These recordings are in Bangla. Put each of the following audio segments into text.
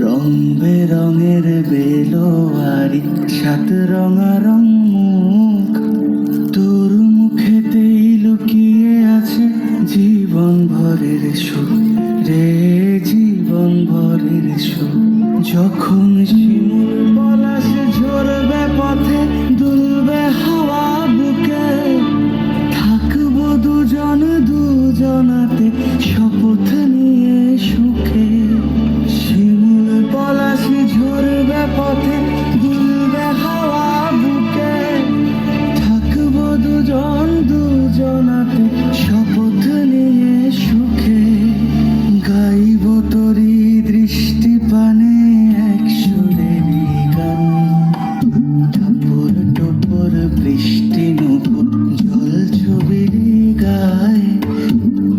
রং বেরঙের বেলোয়ারি সাত রঙারং মুখ, তোর মুখেতেই লুকিয়ে আছে জীবন ভরের সুখ রে, জীবন ভরের সুখ। যখন শিমুল পলাশ ঝরবে পথে, দুলবে হাওয়া বুকে, থাকবো দুজন দুজনাতে শপথ নিয়ে সুখে। শিমুল পলাশ ঝরবে পথে, দুলবে হাওয়া বুকে, থাকবো দুজন দুজনাতে শপথ নিয়ে সুখে। গাইব তোরি দৃষ্টি পানে এক সুরেরই গান, টাপর টোপর বৃষ্টি নুপুর জল ছবিরই গায়।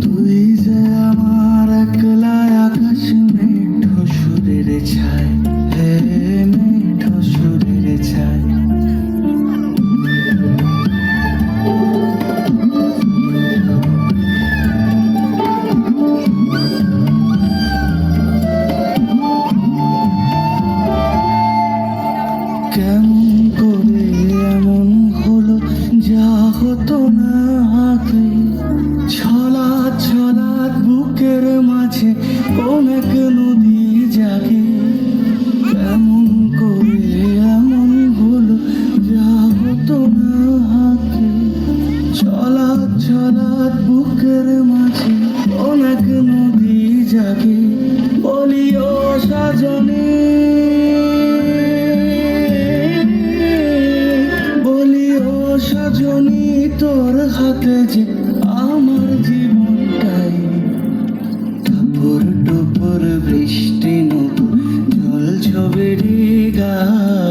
তুই যে আমার একলা আকাশ মেঠো সুরের ছায়, হে মেঠো সুরের ছায়। কেমন করে এমন হলো যা হতো না আগে, ছলাৎ ছলাৎ বুকের মাঝে কোন এক নদী জাগে। কেমন করে এমন হলো যা হতো না আগে, ছলাৎ ছলাৎ বুকের মাঝে কোন এক নদী জাগে। বলিও সাজনে, সাজনি তোর হাতে যে আমার জীবনটাই। টাপর টোপর বৃষ্টি নুপুর জল ছবিরই গায়।